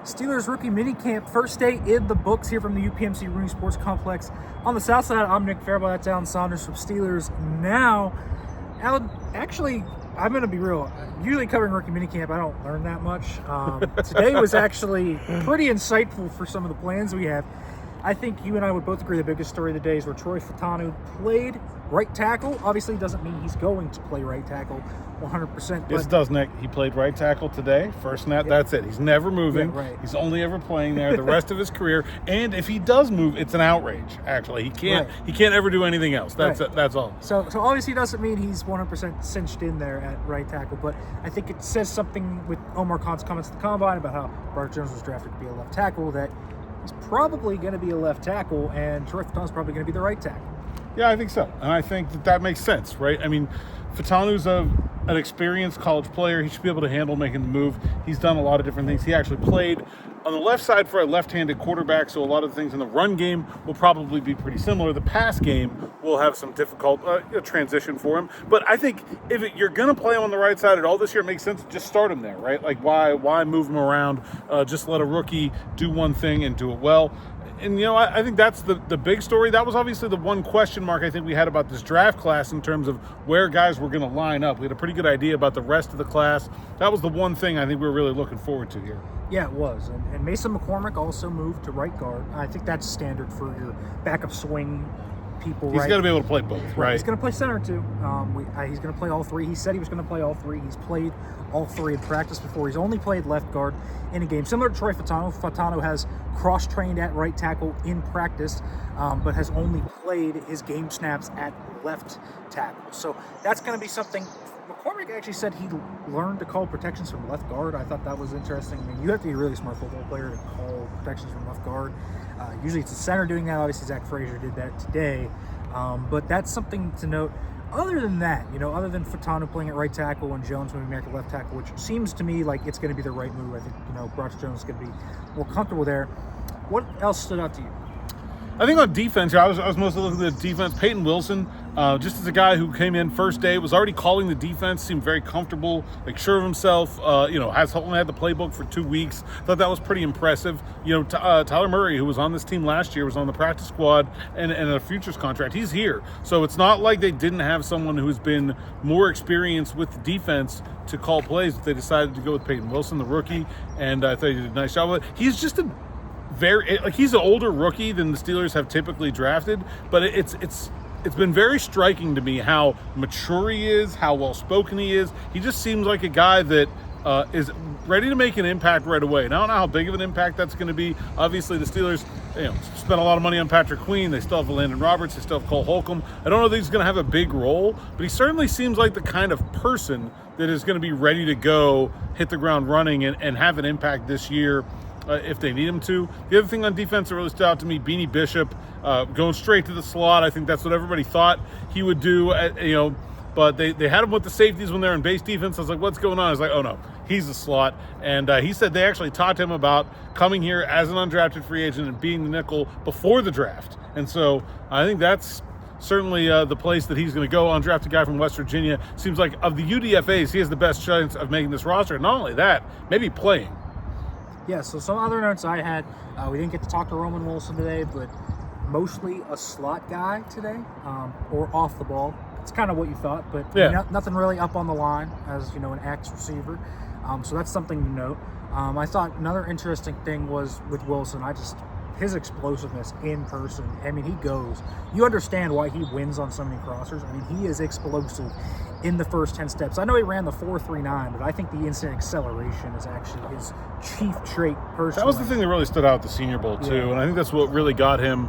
Steelers rookie minicamp, first day in the books here from the UPMC Rooney Sports Complex. On the south side, I'm Nick Farabaugh. That's Alan Saunders from Steelers Now. Alan, actually, I'm going to be real. Usually covering rookie minicamp, I don't learn that much. Today was actually pretty insightful for some of the plans we have. I think you and I would both agree the biggest story of the day is where Troy Fautanu played right tackle. Obviously, doesn't mean he's going to play right tackle 100%. Yes, it does, Nick. He played right tackle today. First snap, that's it. He's never moving. Yeah, right. He's only ever playing there the rest of his career. And if he does move, it's an outrage, actually. He can't ever do anything else. That's it. That's all. So obviously doesn't mean he's 100% cinched in there at right tackle, but I think it says something with Omar Khan's comments at the Combine about how Bart Jones was drafted to be a left tackle, that he's probably going to be a left tackle, and Troy Fautanu's probably going to be the right tackle. Yeah, I think so. And I think that makes sense, right? I mean, Fautanu's an experienced college player. He should be able to handle making the move. He's done a lot of different things. He actually played on the left side for a left-handed quarterback, so a lot of the things in the run game will probably be pretty similar. The pass game will have some difficult transition for him. But I think if you're going to play him on the right side at all this year, it makes sense to just start him there, right? Like, why move him around? Just let a rookie do one thing and do it well. And, you know, I think that's the big story. That was obviously the one question mark I think we had about this draft class in terms of where guys were going to line up. We had a pretty good idea about the rest of the class. That was the one thing I think we were really looking forward to here. Yeah, it was. And Mason McCormick also moved to right guard. I think that's standard for your backup swing people. He's got to be able to play both, right? He's going to play center, too. He's going to play all three. He said he was going to play all three. He's played all three in practice before. He's only played left guard in a game. Similar to Troy Fautanu, Fautanu has cross-trained at right tackle in practice, but has only played his game snaps at left tackle. So that's going to be something. McCormick actually said he learned to call protections from left guard. I thought that was interesting. I mean, you have to be a really smart football player to call protections from left guard. Usually it's the center doing that. Obviously, Zach Frazier did that today. But that's something to note. Other than that, other than Fautanu playing at right tackle and Jones moving back to left tackle, which seems to me like it's going to be the right move. I think, Bart Jones is going to be more comfortable there. What else stood out to you? I think on defense, I was mostly looking at the defense. Payton Wilson, just as a guy who came in first day, was already calling the defense, seemed very comfortable, like sure of himself, has only had the playbook for 2 weeks. Thought that was pretty impressive. Tyler Murray, who was on this team last year, was on the practice squad and a futures contract. He's here. So it's not like they didn't have someone who's been more experienced with the defense to call plays, but they decided to go with Payton Wilson, the rookie, and I thought he did a nice job with it. He's just he's an older rookie than the Steelers have typically drafted, but it's been very striking to me how mature he is, how well-spoken he is. He just seems like a guy that is ready to make an impact right away. And I don't know how big of an impact that's going to be. Obviously, the Steelers, spent a lot of money on Patrick Queen. They still have Landon Roberts. They still have Cole Holcomb. I don't know that he's going to have a big role, but he certainly seems like the kind of person that is going to be ready to go, hit the ground running, and have an impact this year. If they need him to. The other thing on defense that really stood out to me, Beanie Bishop going straight to the slot. I think that's what everybody thought he would do, but they had him with the safeties when they're in base defense. I was like, what's going on? I was like, oh no, he's the slot. And he said they actually talked to him about coming here as an undrafted free agent and being the nickel before the draft. And so I think that's certainly the place that he's going to go. Undrafted guy from West Virginia. Seems like of the UDFAs, he has the best chance of making this roster. And not only that, maybe playing. Yeah, so some other notes I had, we didn't get to talk to Roman Wilson today, but mostly a slot guy today, or off the ball. It's kind of what you thought, but nothing really up on the line as, an X receiver. So that's something to note. I thought another interesting thing was with Wilson, his explosiveness in person. I mean, he goes. You understand why he wins on so many crossers. I mean, he is explosive in the first 10 steps. I know he ran the 4.39, but I think the instant acceleration is actually his chief trait personally. That was the thing that really stood out at the Senior Bowl, too. And I think that's what really got him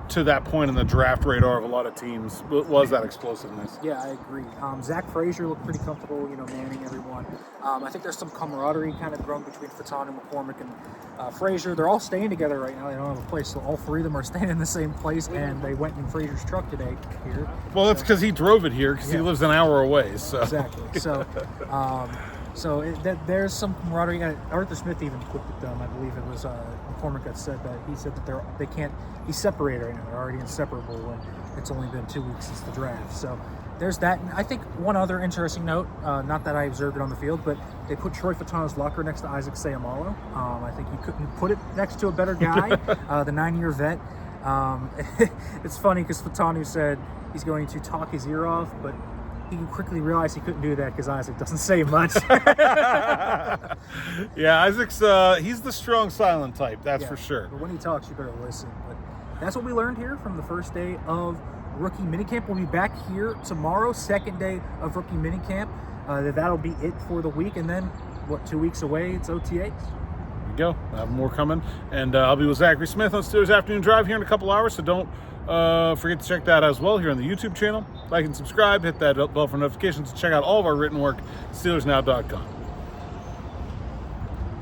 to that point in the draft radar of a lot of teams, was that explosiveness. Yeah, I agree. Zach Frazier looked pretty comfortable, manning everyone. I think there's some camaraderie kind of grown between Fautanu, McCormick, and Frazier. They're all staying together right now. They don't have a place, so all three of them are staying in the same place, and they went in Frazier's truck today here. Well, that's because he drove it here, because he lives an hour away. So. Exactly. So, there's some camaraderie. Arthur Smith even flipped it down. I believe it was McCormick that said that. He said that they can't be separated right now. They're already inseparable, and it's only been 2 weeks since the draft. So there's that. And I think one other interesting note, not that I observed it on the field, but they put Troy Fautanu's locker next to Isaac Seumalo. I think you couldn't put it next to a better guy, the 9-year vet. It's funny because Fautanu said he's going to talk his ear off, but he quickly realized he couldn't do that because Isaac doesn't say much. Yeah, Isaac's he's the strong silent type, that's for sure. But when he talks, you better listen. But that's what we learned here from the first day of rookie minicamp. We'll be back here tomorrow, second day of rookie minicamp. That'll be it for the week, and then 2 weeks away, it's OTAs. Go. I have more coming. And I'll be with Zachary Smith on Steelers Afternoon Drive here in a couple hours, so don't forget to check that out as well here on the YouTube channel. Like and subscribe, hit that bell for notifications, check out all of our written work, SteelersNow.com.